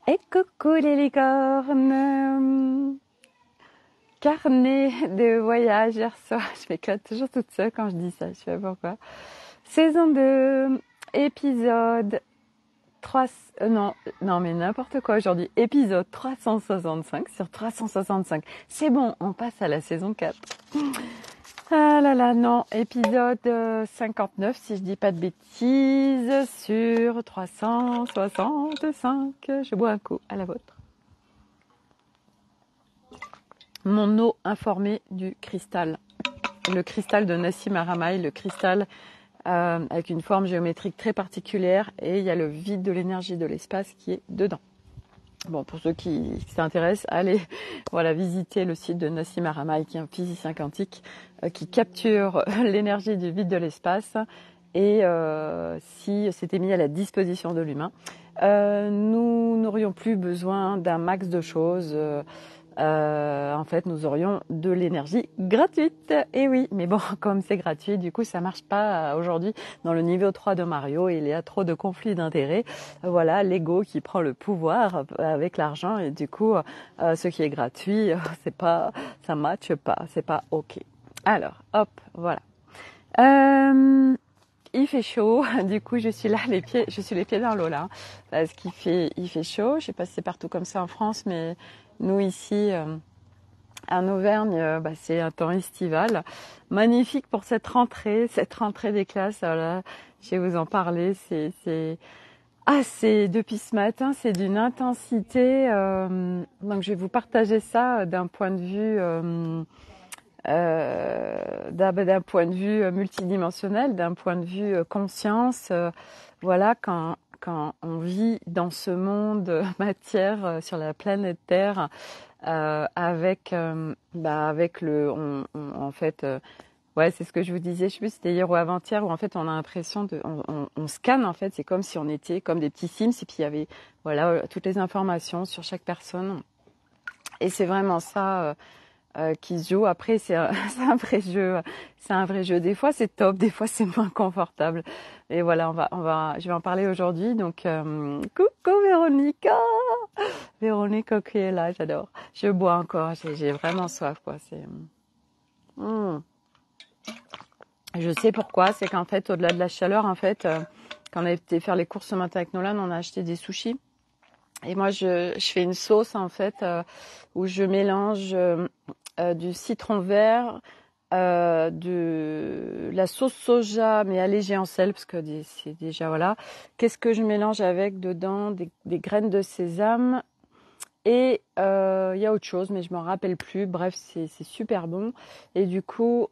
Et coucou les licornes. Carnet de voyage hier soir. Je m'éclate toujours toute seule quand je dis ça, je sais pas pourquoi. Saison 2, épisode 3... non mais n'importe quoi aujourd'hui. Épisode 365 sur 365. C'est bon, on passe à la saison 4. Ah là là, non, épisode 59 si je dis pas de bêtises sur 365. Je bois un coup à la vôtre. Mon eau informée du cristal. Le cristal de Nassim Haramein, le cristal avec une forme géométrique très particulière, et il y a le vide de l'énergie de l'espace qui est dedans. Bon, pour ceux qui s'intéressent, allez visiter le site de Nassim Haramein, qui est un physicien quantique qui capture l'énergie du vide de l'espace, et si c'était mis à la disposition de l'humain, nous n'aurions plus besoin d'un max de choses. En fait, nous aurions de l'énergie gratuite. Et oui, mais bon, comme c'est gratuit, du coup, ça marche pas aujourd'hui dans le niveau 3 de Mario. Il y a trop de conflits d'intérêts. Voilà, l'ego qui prend le pouvoir avec l'argent, et du coup, ce qui est gratuit, ça matche pas, c'est pas ok. Alors, hop, voilà. Il fait chaud, du coup je suis les pieds dans l'eau là, parce il fait chaud. Je sais pas si c'est partout comme ça en France, mais nous ici en Auvergne, c'est un temps estival, magnifique pour cette rentrée des classes. Voilà, je vais vous en parler. C'est depuis ce matin, c'est d'une intensité. Donc je vais vous partager ça d'un point de vue. D'un point de vue multidimensionnel, d'un point de vue conscience, voilà, quand on vit dans ce monde matière sur la planète Terre, avec en fait, ouais, c'est ce que je vous disais, je sais plus si c'était hier ou avant-hier, où en fait on a l'impression on scanne, en fait, c'est comme si on était comme des petits Sims, et puis il y avait toutes les informations sur chaque personne, et c'est vraiment ça. Qui se joue. Après, c'est un vrai jeu. C'est un vrai jeu. Des fois, c'est top. Des fois, c'est moins confortable. Et voilà, je vais en parler aujourd'hui. Donc, coucou Véronica. Véronica qui est là, j'adore. Je bois encore. J'ai vraiment soif, quoi. Je sais pourquoi. C'est qu'en fait, au-delà de la chaleur, en fait, quand on a été faire les courses ce matin avec Nolan, on a acheté des sushis. Et moi, je fais une sauce, en fait, où je mélange du citron vert, de la sauce soja, mais allégée en sel, parce que c'est déjà, voilà. Qu'est-ce que je mélange avec dedans? Des graines de sésame. Et y a autre chose, mais je m'en rappelle plus. Bref, c'est super bon. Et du coup,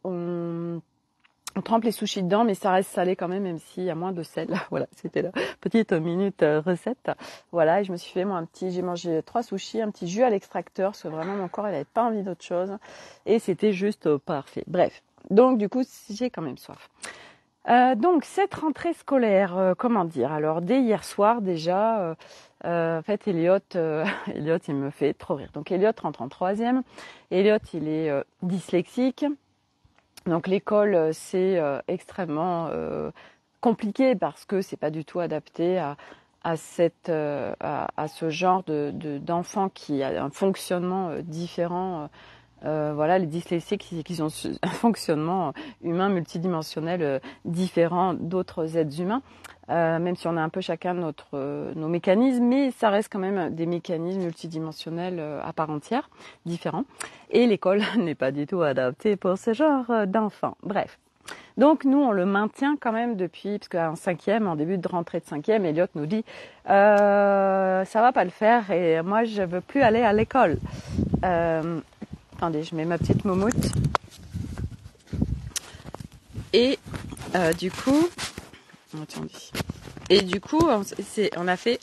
on trempe les sushis dedans, mais ça reste salé quand même s'il y a moins de sel. Voilà, c'était la petite minute recette. Voilà, et je me suis fait j'ai mangé 3 sushis, un petit jus à l'extracteur, parce que vraiment mon corps, il avait pas envie d'autre chose. Et c'était juste parfait. Bref. Donc, du coup, j'ai quand même soif. Donc, cette rentrée scolaire, comment dire? Alors, dès hier soir, déjà, en fait, Elliot, il me fait trop rire. Donc, Elliot rentre en 3e. Elliot, il est dyslexique. Donc l'école, c'est extrêmement compliqué, parce que c'est pas du tout adapté à ce genre d'enfant qui a un fonctionnement différent. Voilà, les dyslexiques qui ont un fonctionnement humain multidimensionnel différent d'autres êtres humains, même si on a un peu chacun nos mécanismes, mais ça reste quand même des mécanismes multidimensionnels à part entière, différents. Et l'école n'est pas du tout adaptée pour ce genre d'enfants. Bref. Donc nous, on le maintient quand même depuis, parce qu'en 5e, en début de rentrée de 5e, Elliot nous dit ça va pas le faire, et moi je veux plus aller à l'école. Attendez, je mets ma petite moumoute. Et du coup, attendez. Et du coup, on a fait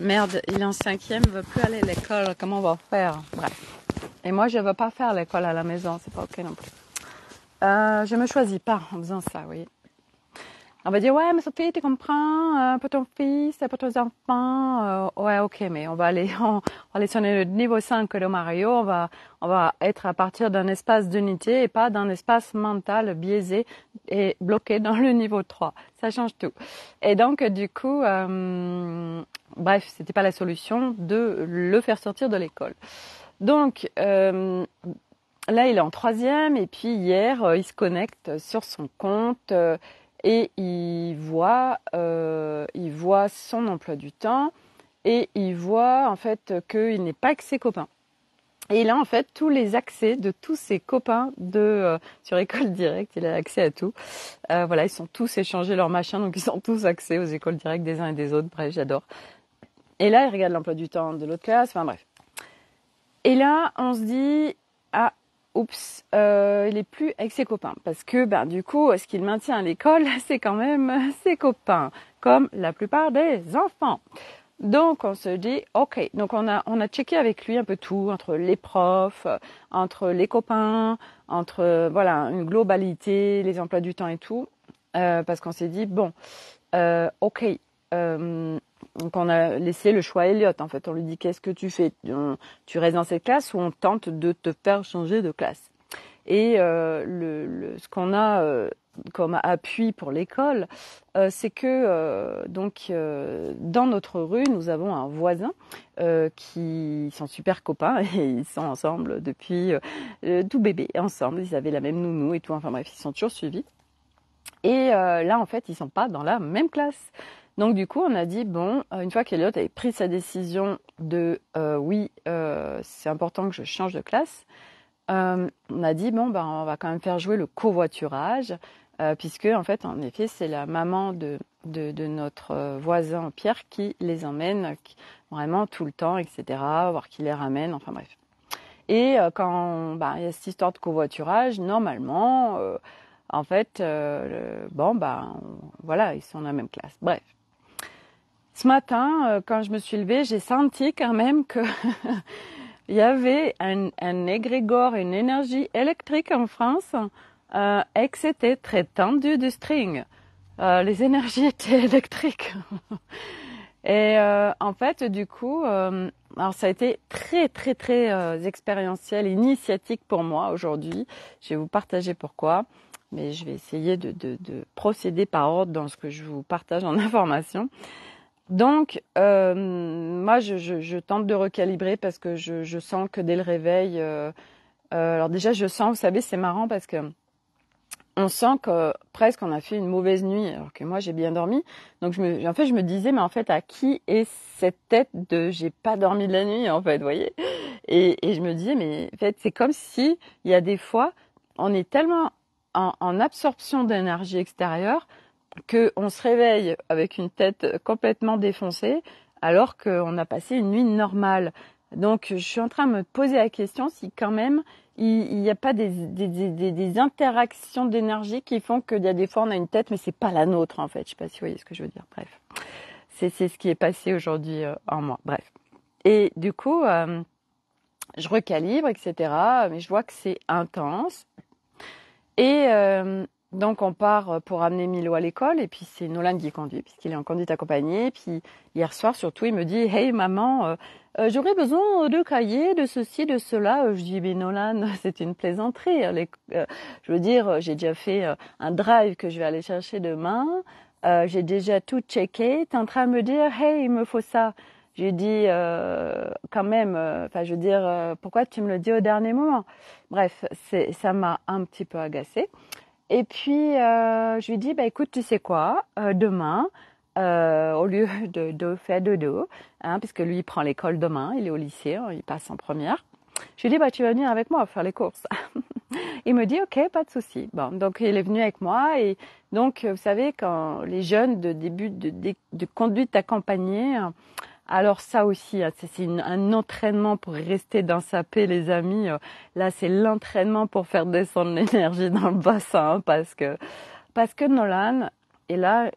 merde, il est en 5e, veut plus aller à l'école. Comment on va faire? Bref. Et moi, je veux pas faire l'école à la maison, c'est pas ok non plus. Je me choisis pas en faisant ça, oui. On va dire, ouais, mais Sophie, tu comprends, pour ton fils, pour tes enfants, ouais, ok, mais on va aller sur le niveau 5 de Mario, on va être à partir d'un espace d'unité et pas d'un espace mental biaisé et bloqué dans le niveau 3. Ça change tout. Et donc, du coup, bref, c'était pas la solution de le faire sortir de l'école. Donc là, il est en troisième et puis hier, il se connecte sur son compte et il voit son emploi du temps et il voit en fait qu'il n'est pas avec ses copains. Et il a en fait tous les accès de tous ses copains sur École Directe, il a accès à tout. Voilà, ils sont tous échangés leur machin, donc ils ont tous accès aux écoles directes des uns et des autres. Bref, j'adore. Et là, il regarde l'emploi du temps de l'autre classe, enfin bref. Et là, on se dit, ah, oups, il est plus avec ses copains. Parce que, du coup, ce qu'il maintient à l'école, c'est quand même ses copains, comme la plupart des enfants. Donc, on se dit, ok. Donc, on a checké avec lui un peu tout, entre les profs, entre les copains, entre, voilà, une globalité, les emplois du temps et tout. Parce qu'on s'est dit, bon, ok. Donc, on a laissé le choix à Elliot, en fait. On lui dit, qu'est-ce que tu fais? Tu restes dans cette classe ou on tente de te faire changer de classe? Et ce qu'on a comme appui pour l'école, c'est que dans notre rue, nous avons un voisin qui sont super copains et ils sont ensemble depuis tout bébé, ensemble. Ils avaient la même nounou et tout. Enfin bref, ils sont toujours suivis. Et là, en fait, ils sont pas dans la même classe. Donc du coup, on a dit, bon, une fois qu'Eliott avait pris sa décision de oui, c'est important que je change de classe, on a dit, bon, on va quand même faire jouer le covoiturage, puisque en fait, en effet, c'est la maman de notre voisin Pierre qui les emmène vraiment tout le temps, etc., voire qui les ramène, enfin bref. Et quand il y a cette histoire de covoiturage, normalement, en fait, voilà, ils sont dans la même classe. Bref. Ce matin, quand je me suis levée, j'ai senti quand même que il y avait un égrégore, une énergie électrique en France et que c'était très tendu du string. Les énergies étaient électriques. Et en fait, du coup, alors ça a été très, très, très expérientiel, initiatique pour moi aujourd'hui. Je vais vous partager pourquoi, mais je vais essayer de procéder par ordre dans ce que je vous partage en information. Donc, moi, je tente de recalibrer parce que je sens que dès le réveil, alors déjà, je sens, vous savez, c'est marrant parce que on sent que presque on a fait une mauvaise nuit, alors que moi j'ai bien dormi. Donc je me disais, mais en fait, à qui est cette tête de j'ai pas dormi de la nuit, en fait, vous voyez? Et je me disais, mais en fait, c'est comme si il y a des fois, on est tellement en absorption d'énergie extérieure qu'on se réveille avec une tête complètement défoncée alors qu'on a passé une nuit normale. Donc je suis en train de me poser la question si quand même il n'y a pas des interactions d'énergie qui font qu'il y a des fois on a une tête mais c'est pas la nôtre en fait. Je sais pas si vous voyez ce que je veux dire. Bref, c'est ce qui est passé aujourd'hui en moi. Bref. Et du coup, je recalibre, etc. Mais je vois que c'est intense. Et donc on part pour amener Milo à l'école et puis c'est Nolan qui conduit puisqu'il est en conduite accompagnée. Puis hier soir surtout il me dit hey maman j'aurais besoin de cahiers, de ceci, de cela. Je dis mais Nolan c'est une plaisanterie. Je veux dire j'ai déjà fait un drive que je vais aller chercher demain. J'ai déjà tout checké. T'es en train de me dire hey il me faut ça. J'ai dit quand même, je veux dire, pourquoi tu me le dis au dernier moment? Bref, ça m'a un petit peu agacée. Et puis, je lui dis, écoute, tu sais quoi, demain, au lieu de faire dodo, puisque lui, il prend l'école demain, il est au lycée, il passe en première. Je lui dis, tu vas venir avec moi faire les courses. Il me dit, ok, pas de souci. Bon, donc il est venu avec moi et donc, vous savez, quand les jeunes de début de conduite accompagnée, alors ça aussi, c'est un entraînement pour rester dans sa paix, les amis. Là, c'est l'entraînement pour faire descendre l'énergie dans le bassin, parce que Nolan est là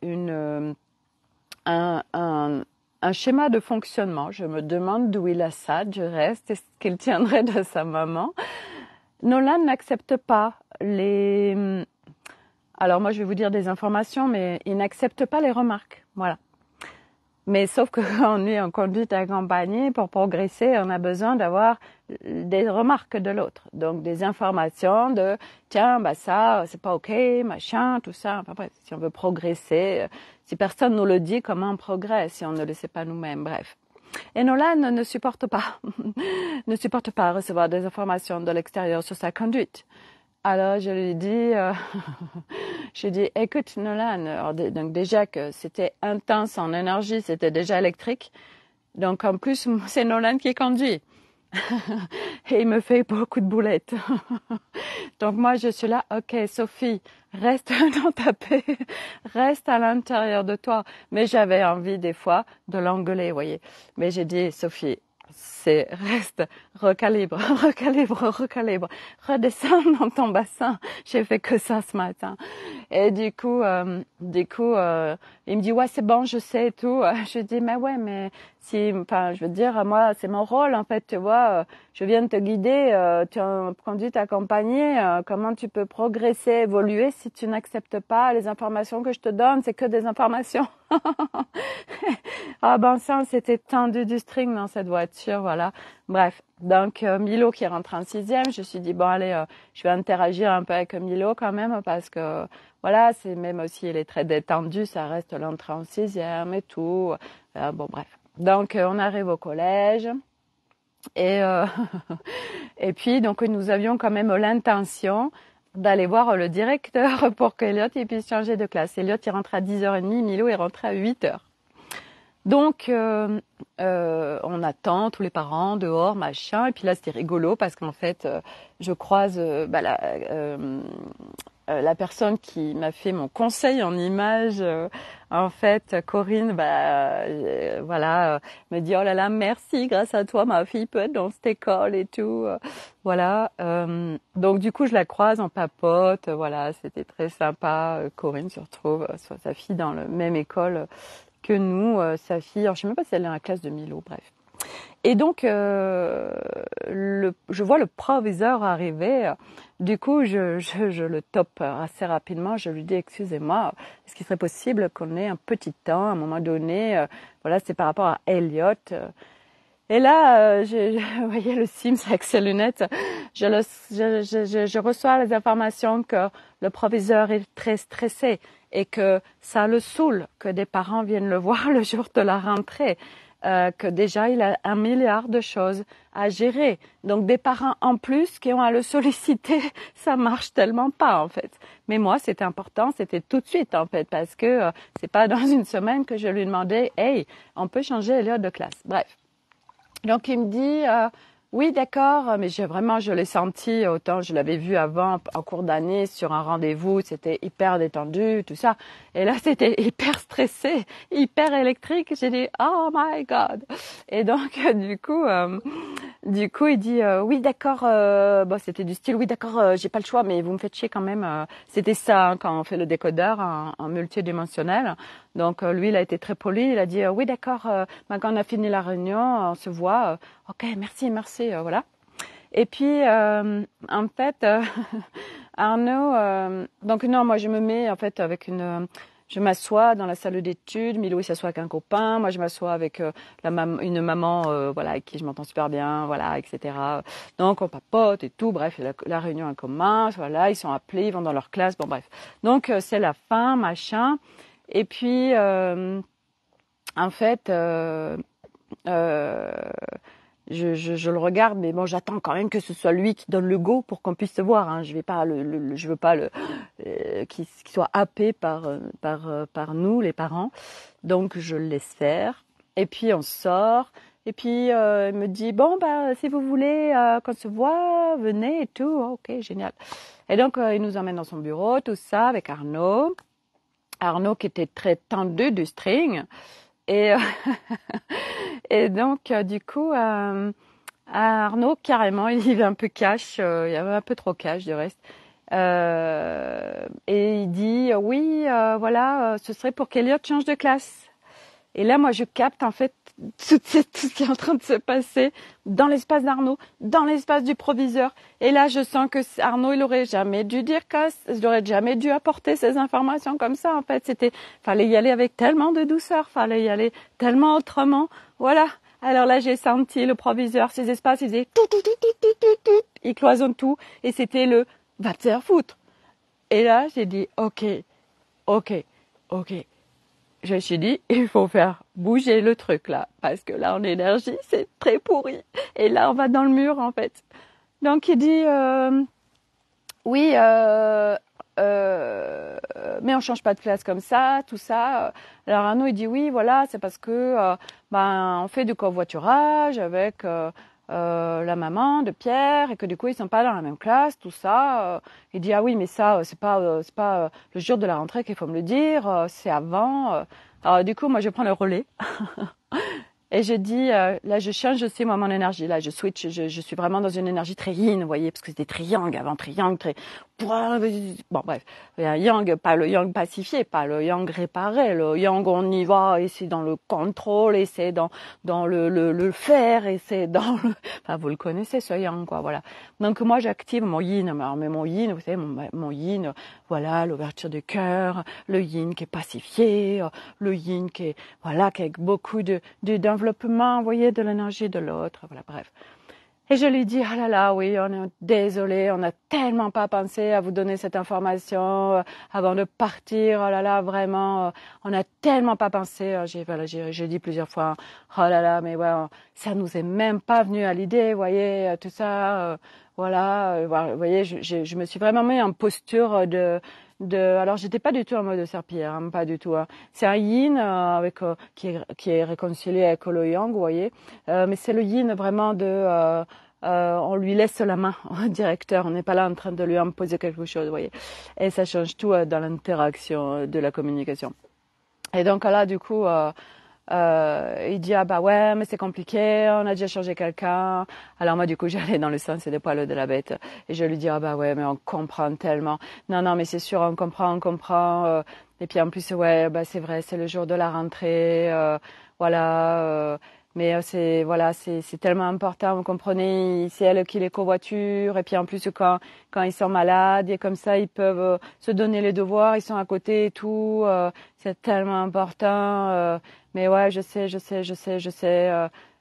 un schéma de fonctionnement. Je me demande d'où il a ça, du reste, est-ce qu'il tiendrait de sa maman. Nolan n'accepte pas alors moi je vais vous dire des informations, mais il n'accepte pas les remarques. Voilà. Mais sauf que quand on est en conduite accompagnée, pour progresser, on a besoin d'avoir des remarques de l'autre. Donc des informations de tiens, bah ça, c'est pas ok, machin, tout ça. Enfin bref, si on veut progresser, si personne nous le dit, comment on progresse si on ne le sait pas nous-mêmes, bref. Et Nolan ne supporte pas, ne supporte pas recevoir des informations de l'extérieur sur sa conduite. Alors je lui dis, je dis, écoute Nolan, donc déjà que c'était intense en énergie, c'était déjà électrique. Donc en plus, c'est Nolan qui conduit. Et il me fait beaucoup de boulettes. Donc moi je suis là, ok Sophie, reste dans ta paix, reste à l'intérieur de toi. Mais j'avais envie des fois de l'engueuler, vous voyez. Mais j'ai dit, Sophie, reste, recalibre, redescends dans ton bassin. J'ai fait que ça ce matin. Et du coup, il me dit ouais c'est bon, je sais et tout. Je dis mais ouais mais si, enfin je veux dire moi c'est mon rôle en fait, tu vois. Je viens de te guider, tu es en conduite accompagnée. Comment tu peux progresser, évoluer si tu n'acceptes pas les informations que je te donne? C'est que des informations. Ah ben ça, c'était tendu du string dans cette voiture, voilà. Bref, donc Milo qui rentre en 6e, je me suis dit bon allez, je vais interagir un peu avec Milo quand même parce que voilà, c'est même aussi il est très détendu, ça reste l'entrée en 6e et tout. Bon bref, donc on arrive au collège et et puis donc nous avions quand même l'intention d'aller voir le directeur pour qu'Eliott puisse changer de classe. Eliott il rentre à 10h30, Milo il rentre à 8h. Donc, on attend tous les parents dehors, machin. Et puis là, c'était rigolo parce qu'en fait, je croise la personne qui m'a fait mon conseil en images. En fait, Corinne, voilà, me dit oh là là, merci, grâce à toi, ma fille peut être dans cette école et tout. Voilà. Donc du coup, je la croise, on papote. Voilà, c'était très sympa. Corinne se retrouve, soit sa fille dans la même école que nous, sa fille, alors je sais même pas si elle est dans la classe de Milo, bref. Et donc, je vois le proviseur arriver. Du coup, je le tope assez rapidement. Je lui dis, excusez-moi, est-ce qu'il serait possible qu'on ait un petit temps, à un moment donné, voilà, c'est par rapport à Eliott. Et là, vous voyez le Sims avec ses lunettes, je reçois les informations que le proviseur est très stressé et que ça le saoule que des parents viennent le voir le jour de la rentrée, que déjà il a 1 milliard de choses à gérer. Donc des parents en plus qui ont à le solliciter, ça marche tellement pas en fait. Mais moi, c'était important, c'était tout de suite en fait, parce que c'est pas dans une semaine que je lui demandais, hey, on peut changer Eliott de classe. Bref. Donc il me dit oui d'accord, mais je l'ai senti, autant je l'avais vu avant en cours d'année sur un rendez-vous, c'était hyper détendu, tout ça. Et là c'était hyper stressé, hyper électrique. J'ai dit oh my god. Et donc du coup il dit oui d'accord, bon c'était du style oui d'accord, j'ai pas le choix, mais vous me faites chier quand même. C'était ça hein, quand on fait le décodeur en multidimensionnel. Donc lui il a été très poli, il a dit oui d'accord, quand on a fini la réunion, on se voit. Ok merci, voilà. Et puis en fait Arnaud, donc non moi je me mets en fait avec je m'assois dans la salle d'études, Milo il s'assoit avec un copain, moi je m'assois avec une maman voilà avec qui je m'entends super bien, voilà etc. Donc on papote et tout, bref la réunion en commun, voilà ils sont appelés, ils vont dans leur classe, bon bref. Donc c'est la fin machin. Et puis, en fait, je le regarde, mais bon, j'attends quand même que ce soit lui qui donne le go pour qu'on puisse se voir. Hein. Je veux pas qu'il soit happé par nous, les parents. Donc, je le laisse faire. Et puis, on sort. Et puis, il me dit, bon, si vous voulez qu'on se voit, venez et tout. Oh, ok, génial. Et donc, il nous emmène dans son bureau, tout ça, avec Arnaud. Arnaud qui était très tendu du string et et donc du coup Arnaud carrément il est un peu cash, il y avait un peu trop cash du reste et il dit oui voilà ce serait pour qu'Eliott change de classe Et là, moi, je capte en fait tout ce qui est en train de se passer dans l'espace d'Arnaud, dans l'espace du proviseur. Et là, je sens que Arnaud, il aurait jamais dû dire il aurait jamais dû apporter ces informations comme ça. En fait, fallait y aller avec tellement de douceur, fallait y aller tellement autrement. Voilà. Alors là, j'ai senti le proviseur, ces espaces, il faisait tout, il cloisonne tout, et c'était le va te faire foutre. Et là, j'ai dit ok. Je me suis dit, il faut faire bouger le truc là, parce que là en énergie, c'est très pourri. Et là, on va dans le mur en fait. Donc il dit, oui, mais on change pas de place comme ça, tout ça. Alors Arnaud il dit oui, voilà, c'est parce que on fait du covoiturage avec la maman de Pierre et que du coup ils sont pas dans la même classe, tout ça. Il dit ah oui, mais ça c'est pas le jour de la rentrée qu'il faut me le dire, c'est avant. Alors du coup moi je prends le relais. Et je dis, là je change aussi moi mon énergie, là je switch, je suis vraiment dans une énergie très yin, vous voyez, parce que c'était très yang avant, très yang, très... Bon bref, yang, pas le yang pacifié, pas le yang réparé, le yang on y va et c'est dans le contrôle et c'est dans le faire et c'est dans le... Enfin vous le connaissez ce yang quoi, voilà. Donc moi j'active mon yin, mais mon yin, vous savez, mon yin, voilà, l'ouverture du cœur, le yin qui est pacifié, le yin qui est, voilà, qui a beaucoup de développement, vous voyez, de l'énergie de l'autre, voilà, bref. Et je lui dis, ah là là, oui, on est désolé, on n'a tellement pas pensé à vous donner cette information avant de partir, oh là là, vraiment, on n'a tellement pas pensé, j'ai dit plusieurs fois, oh là là, mais ouais, ça nous est même pas venu à l'idée, vous voyez, tout ça, voilà, vous voyez, je me suis vraiment mis en posture alors j'étais pas du tout en mode serpillière, hein, pas du tout. Hein. C'est un yin qui est réconcilié avec le yang, vous voyez. Mais c'est le yin vraiment on lui laisse la main au directeur. On n'est pas là en train de lui imposer quelque chose, vous voyez. Et ça change tout dans l'interaction de la communication. Et donc là, du coup. Il dit ah bah ouais mais c'est compliqué, on a déjà changé quelqu'un. Alors moi du coup j'allais dans le sens des poils de la bête et je lui dis ah bah ouais mais on comprend tellement. Non mais c'est sûr on comprend. Et puis en plus ouais bah c'est vrai c'est le jour de la rentrée voilà. Mais c'est tellement important, vous comprenez, c'est elle qui les covoiture, et puis en plus quand ils sont malades, et comme ça ils peuvent se donner les devoirs, ils sont à côté et tout, c'est tellement important. Mais ouais, je sais.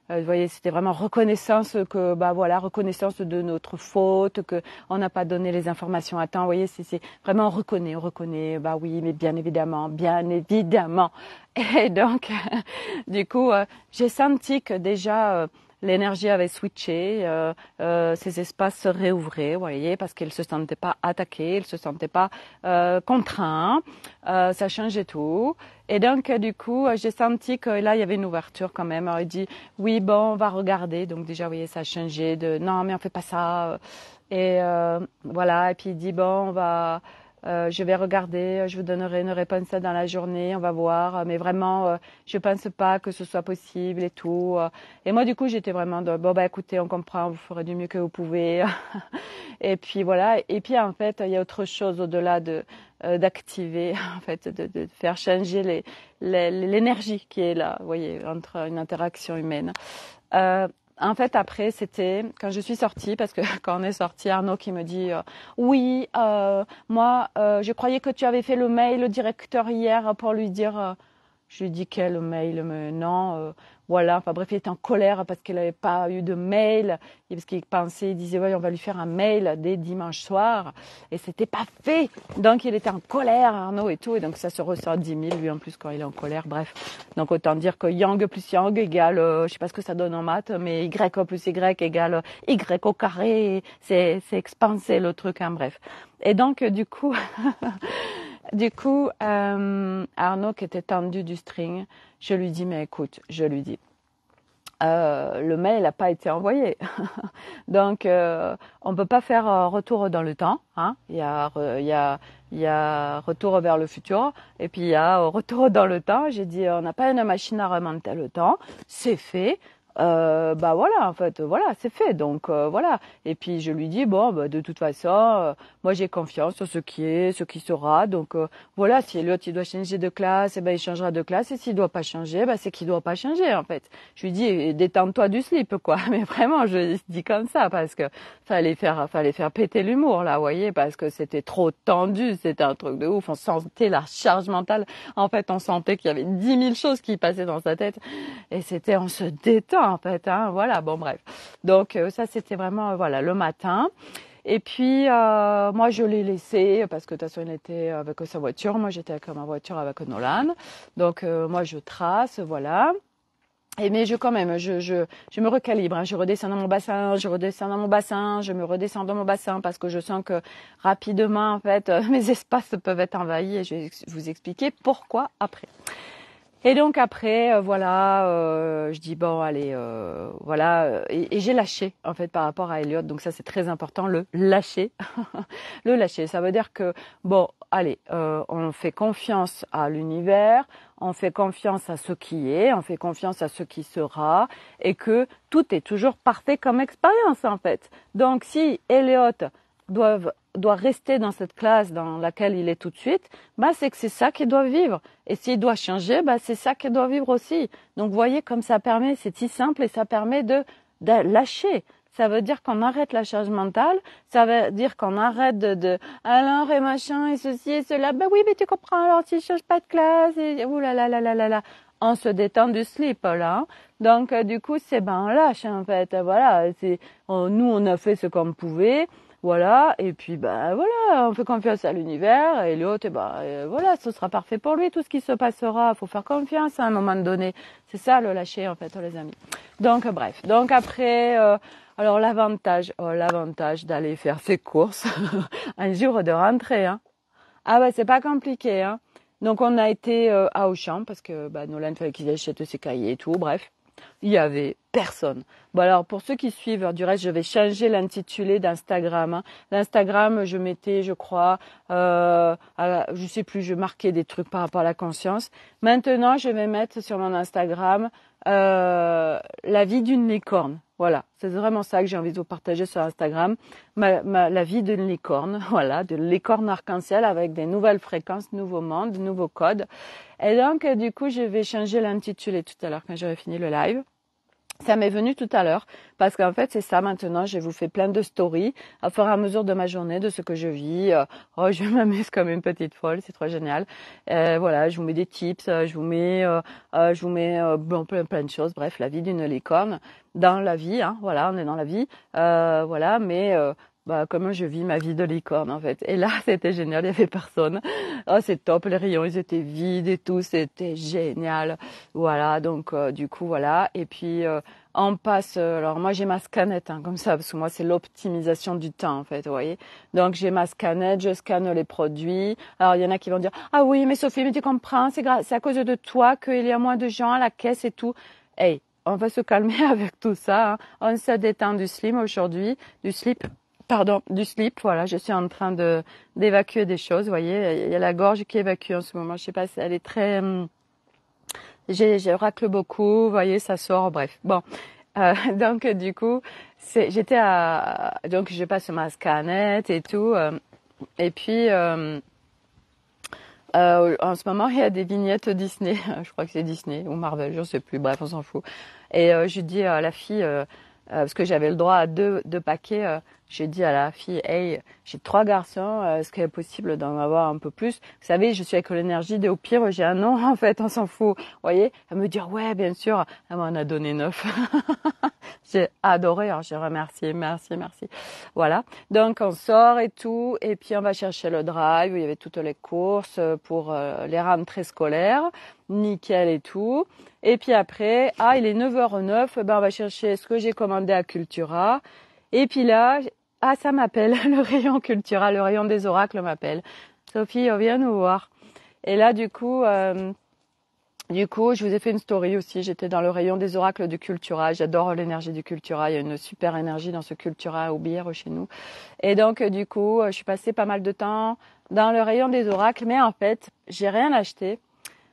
Vous voyez, c'était vraiment reconnaissance reconnaissance de notre faute, que on n'a pas donné les informations à temps. Vous voyez, c'est vraiment on reconnaît. Bah oui, mais bien évidemment. Et donc, du coup, j'ai senti que déjà l'énergie avait switché, ces espaces se réouvraient, vous voyez, parce qu'ils se sentaient pas attaqués, ils se sentaient pas contraints, ça changeait tout. Et donc, du coup, j'ai senti que là, il y avait une ouverture quand même. Alors, il dit, oui, bon, on va regarder. Donc, déjà, vous voyez, ça a changé de, non, mais on fait pas ça. Et voilà. Et puis, il dit, bon, je vais regarder, je vous donnerai une réponse dans la journée, on va voir. Mais vraiment, je pense pas que ce soit possible et tout. Et moi, du coup, j'étais vraiment de, bon, bah, écoutez, on comprend, vous ferez du mieux que vous pouvez. Et puis, voilà. Et puis, en fait, il y a autre chose au-delà d'activer, en fait, de faire changer l'énergie qui est là, vous voyez, entre une interaction humaine. En fait, après, c'était quand je suis sortie, parce que quand on est sorti, Arnaud qui me dit oui, moi, je croyais que tu avais fait le mail au directeur hier pour lui dire. Je lui dis quel mail, mais non, voilà. Enfin bref, il était en colère parce qu'il n'avait pas eu de mail, et parce qu'il pensait, il disait ouais, on va lui faire un mail dès dimanche soir, et c'était pas fait. Donc il était en colère, Arnaud et tout, et donc ça se ressent à 10 000 lui en plus quand il est en colère. Bref, donc autant dire que yang plus yang égale, je sais pas ce que ça donne en maths, mais y plus y égale y au carré. C'est expansé le truc, hein, bref. Et donc du coup. Du coup, Arnaud qui était tendu du string, je lui dis, mais écoute, le mail n'a pas été envoyé. Donc, on peut pas faire retour dans le temps. Hein. Il y a retour vers le futur et puis il y a retour dans le temps. J'ai dit, on n'a pas une machine à remonter le temps. C'est fait. bah voilà, en fait, voilà, c'est fait. Donc voilà. Et puis je lui dis bon, bah, de toute façon, moi j'ai confiance sur ce qui est, ce qui sera. Donc voilà, si l'autre il doit changer de classe, eh ben il changera de classe. Et s'il doit pas changer, bah c'est qu'il doit pas changer en fait. Je lui dis détends-toi du slip quoi. Mais vraiment, je dis comme ça parce que fallait faire péter l'humour là, vous voyez, parce que c'était trop tendu, c'était un truc de ouf. On sentait la charge mentale. En fait, on sentait qu'il y avait 10 000 choses qui passaient dans sa tête. Et c'était, on se détend en fait, hein, voilà, bon bref. Donc ça c'était vraiment, voilà, le matin. Et puis moi je l'ai laissé parce que de toute façon il était avec sa voiture, moi j'étais avec ma voiture avec Nolan. Donc moi je trace, voilà. Et mais quand même, je me recalibre, hein. Je redescends dans mon bassin, je redescends dans mon bassin, je me redescends dans mon bassin parce que je sens que rapidement en fait mes espaces peuvent être envahis et je vais vous expliquer pourquoi après. Et donc après, voilà, je dis bon, allez, voilà, et j'ai lâché en fait par rapport à Elliot. Donc ça c'est très important, le lâcher, le lâcher. Ça veut dire que bon, allez, on fait confiance à l'univers, on fait confiance à ce qui est, on fait confiance à ce qui sera, et que tout est toujours parfait comme expérience en fait. Donc si Elliot doit rester dans cette classe dans laquelle il est tout de suite, bah c'est que c'est ça qu'il doit vivre. Et s'il doit changer, bah c'est ça qu'il doit vivre aussi. Donc vous voyez comme ça permet, c'est si simple et ça permet de lâcher. Ça veut dire qu'on arrête la charge mentale, ça veut dire qu'on arrête de alors et machin et ceci et cela. Bah oui, mais tu comprends, alors si je change pas de classe et ouh là là là là là là. On se détend du slip là. Hein. Donc du coup, c'est on lâche en fait. Voilà, nous on a fait ce qu'on pouvait. Voilà, et puis bah voilà, on fait confiance à l'univers et l'autre, voilà, ce sera parfait pour lui, tout ce qui se passera, faut faire confiance à un moment donné. C'est ça le lâcher en fait, les amis. Donc bref, donc après, alors l'avantage d'aller faire ses courses un jour de rentrée, hein. Ah bah c'est pas compliqué, hein. Donc on a été à Auchan parce que Nolan fallait qu'il achète ses cahiers et tout, bref. Il y avait personne. Bon alors pour ceux qui suivent, du reste je vais changer l'intitulé d'Instagram. Hein. L'Instagram je mettais, je crois, je sais plus, je marquais des trucs par rapport à la conscience. Maintenant je vais mettre sur mon Instagram la vie d'une licorne. Voilà, c'est vraiment ça que j'ai envie de vous partager sur Instagram. La vie d'une licorne, voilà, de licorne arc-en-ciel avec des nouvelles fréquences, nouveaux mondes, nouveaux codes. Et donc, du coup, je vais changer l'intitulé tout à l'heure quand j'aurai fini le live. Ça m'est venu tout à l'heure parce qu'en fait c'est ça maintenant, je vous fais plein de stories à fur et à mesure de ma journée, de ce que je vis. Je m'amuse comme une petite folle, c'est trop génial. Voilà, je vous mets des tips, je vous mets plein de choses. Bref, la vie d'une licorne dans la vie, hein, voilà, on est dans la vie, voilà, mais comment je vis ma vie de licorne en fait. Et là, c'était génial, il y avait personne. Oh, c'est top, les rayons, ils étaient vides et tout, c'était génial. Voilà, donc du coup, voilà. Et puis, on passe, alors moi j'ai ma scannette, hein, comme ça, parce que moi c'est l'optimisation du temps en fait, vous voyez. Donc j'ai ma scannette, je scanne les produits. Alors il y en a qui vont dire, ah oui, mais Sophie, mais tu comprends, c'est à cause de toi qu'il y a moins de gens à la caisse et tout. Hey, on va se calmer avec tout ça. Hein. On se détend du slim aujourd'hui, du slip. Pardon, du slip, voilà, je suis en train d'évacuer des choses, vous voyez, il y a la gorge qui évacue en ce moment, je sais pas, elle est très, je racle beaucoup, vous voyez, ça sort, bref, bon, donc du coup, donc je passe ma scanette et tout, et puis, en ce moment, il y a des vignettes Disney, je crois que c'est Disney, ou Marvel, je ne sais plus, bref, on s'en fout, et je dis à la fille, parce que j'avais le droit à deux paquets, j'ai dit à la fille, hey, j'ai 3 garçons, est-ce qu'il est possible d'en avoir un peu plus? Vous savez, je suis avec l'énergie de au pire, j'ai un nom, en fait, on s'en fout. Vous voyez? Elle me dit, ouais, bien sûr. Elle m'en a donné 9. J'ai adoré, alors j'ai remercié, merci. Voilà. Donc, on sort et tout, et puis on va chercher le drive, où il y avait toutes les courses pour les rentrées scolaires, nickel et tout. Et puis après, il est 9h09, on va chercher ce que j'ai commandé à Cultura. Et puis là, ça m'appelle, le rayon Cultura, le rayon des oracles m'appelle. Sophie, viens nous voir. Et là, du coup, je vous ai fait une story aussi. J'étais dans le rayon des oracles du Cultura. J'adore l'énergie du Cultura. Il y a une super énergie dans ce Cultura au bière chez nous. Et donc, du coup, je suis passée pas mal de temps dans le rayon des oracles. Mais en fait, j'ai rien acheté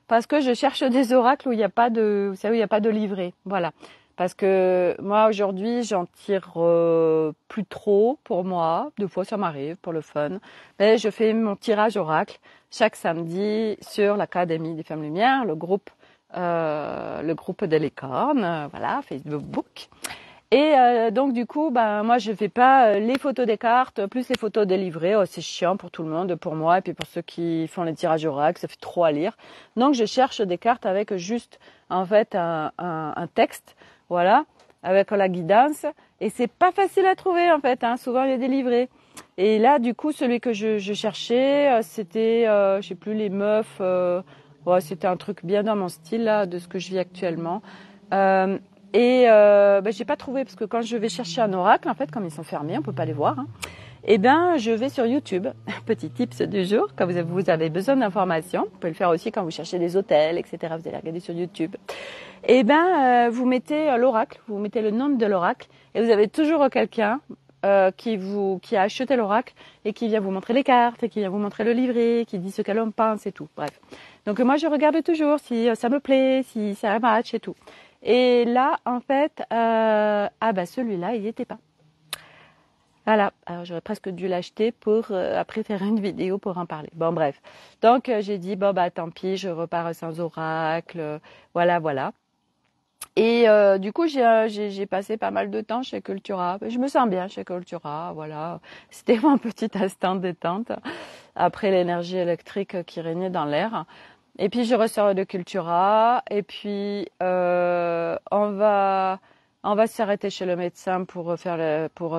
parce que je cherche des oracles où il n'y a pas de, vous savez, où il n'y a pas de livret. Voilà. Parce que moi, aujourd'hui, j'en tire plus trop pour moi. Des fois, ça m'arrive pour le fun. Mais je fais mon tirage oracle chaque samedi sur l'Académie des Femmes Lumière, le groupe des licornes, voilà, Facebook. Et donc du coup, moi je fais pas les photos des cartes plus les photos des livrets. Oh, c'est chiant pour tout le monde, pour moi et puis pour ceux qui font les tirages oracle, ça fait trop à lire. Donc je cherche des cartes avec juste en fait un texte, voilà, avec la guidance. Et c'est pas facile à trouver en fait. Souvent il y a des livrets. Et là du coup celui que je cherchais, c'était je sais plus les meufs. Ouais, c'était un truc bien dans mon style là, de ce que je vis actuellement. J'ai pas trouvé parce que quand je vais chercher un oracle, en fait, comme ils sont fermés, on peut pas les voir. Je vais sur YouTube. Petit tips du jour, quand vous avez besoin d'informations, vous pouvez le faire aussi quand vous cherchez des hôtels, etc. Vous allez regarder sur YouTube. Vous mettez l'oracle, vous mettez le nom de l'oracle, et vous avez toujours quelqu'un qui a acheté l'oracle et qui vient vous montrer les cartes, et qui vient vous montrer le livret, qui dit ce qu'elle en pense et tout. Bref. Donc moi, je regarde toujours si ça me plaît, si ça match et tout. Et là, en fait, celui-là, il n'y était pas. Voilà. Alors, j'aurais presque dû l'acheter pour après faire une vidéo pour en parler. Bon, bref. Donc, j'ai dit, tant pis, je repars sans oracle. Voilà. Et du coup, j'ai passé pas mal de temps chez Cultura. Je me sens bien chez Cultura, voilà. C'était mon petit instant détente après l'énergie électrique qui régnait dans l'air. Et puis je ressors de Cultura et puis on va s'arrêter chez le médecin pour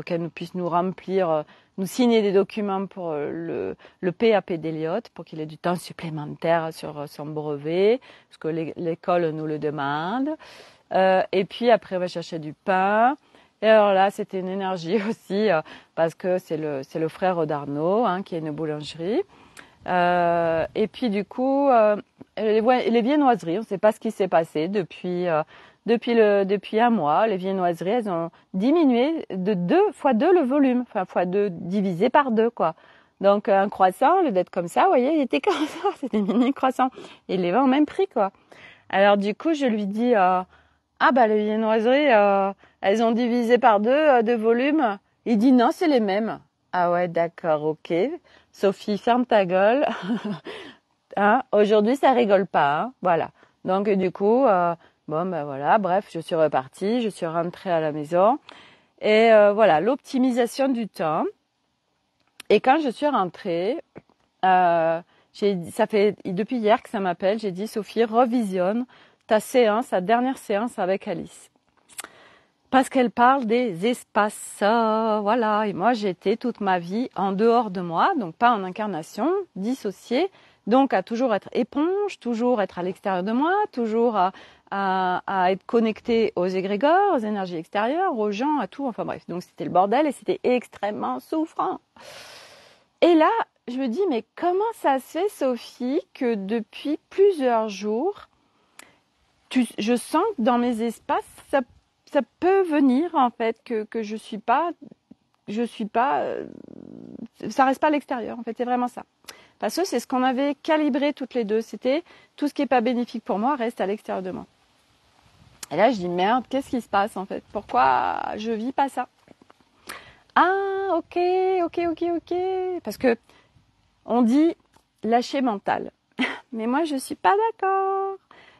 qu'elle nous puisse nous remplir, nous signer des documents pour le PAP d'Eliott pour qu'il ait du temps supplémentaire sur son brevet parce que l'école nous le demande. Et puis après on va chercher du pain. Et alors là c'était une énergie aussi parce que c'est le frère d'Arnaud qui a une boulangerie. Et puis du coup, les viennoiseries, on ne sait pas ce qui s'est passé depuis un mois. Les viennoiseries, elles ont diminué de 2 fois 2 le volume, enfin fois 2 divisé par 2 quoi. Donc un croissant, au lieu d'être comme ça, vous voyez, il était comme ça, c'était mini croissant. Et il les vend au même prix quoi. Alors du coup, je lui dis les viennoiseries, elles ont divisé par 2 de volume. Il dit non, c'est les mêmes. Ah ouais, d'accord, ok. Sophie, ferme ta gueule. Aujourd'hui, ça rigole pas. Voilà. Donc, du coup, voilà. Bref, je suis repartie. Je suis rentrée à la maison. Et voilà, l'optimisation du temps. Et quand je suis rentrée, ça fait depuis hier que ça m'appelle. J'ai dit, Sophie, revisionne ta dernière séance avec Alice. Parce qu'elle parle des espaces, voilà. Et moi, j'étais toute ma vie en dehors de moi, donc pas en incarnation, dissociée, donc à toujours être éponge, toujours être à l'extérieur de moi, toujours à être connectée aux égrégores, aux énergies extérieures, aux gens, à tout, enfin bref. Donc c'était le bordel et c'était extrêmement souffrant. Et là, je me dis, mais comment ça se fait, Sophie, que depuis plusieurs jours, je sens que dans mes espaces, ça peut venir en fait que je suis pas ça reste pas à l'extérieur en fait, c'est vraiment ça. Parce que c'est ce qu'on avait calibré toutes les deux, c'était tout ce qui est pas bénéfique pour moi reste à l'extérieur de moi. Et là je dis merde, qu'est-ce qui se passe en fait? Pourquoi je vis pas ça? Ah ok, parce que on dit lâcher mental. Mais moi je suis pas d'accord.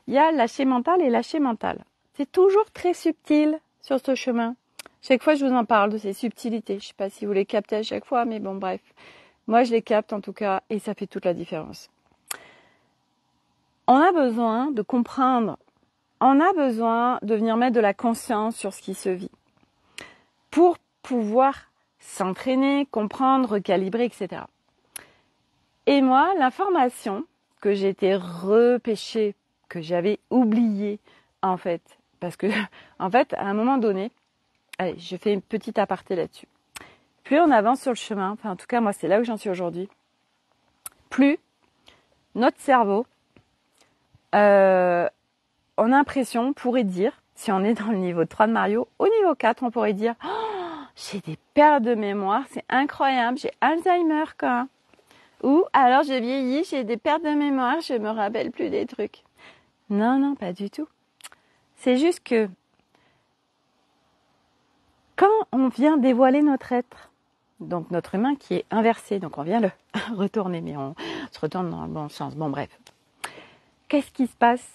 Il y a lâcher mental et lâcher mental. C'est toujours très subtil sur ce chemin. Chaque fois, je vous en parle de ces subtilités. Je ne sais pas si vous les captez à chaque fois, mais bon, bref. Moi, je les capte en tout cas, et ça fait toute la différence. On a besoin de comprendre. On a besoin de venir mettre de la conscience sur ce qui se vit. Pour pouvoir s'entraîner, comprendre, recalibrer, etc. Et moi, l'information que j'ai été repêchée, que j'avais oubliée, en fait, parce que, en fait, à un moment donné, allez, je fais une petite aparté là-dessus. Plus on avance sur le chemin, enfin en tout cas moi c'est là où j'en suis aujourd'hui, plus notre cerveau, on a l'impression, on pourrait dire, si on est dans le niveau 3 de Mario, au niveau 4 on pourrait dire j'ai des pertes de mémoire, c'est incroyable, j'ai Alzheimer quoi. Ou alors j'ai vieilli, j'ai des pertes de mémoire, je me rappelle plus des trucs. Non, pas du tout. C'est juste que on vient dévoiler notre être. Donc notre humain qui est inversé, donc on vient le retourner, mais on se retourne dans le bon sens. Bon bref, qu'est-ce qui se passe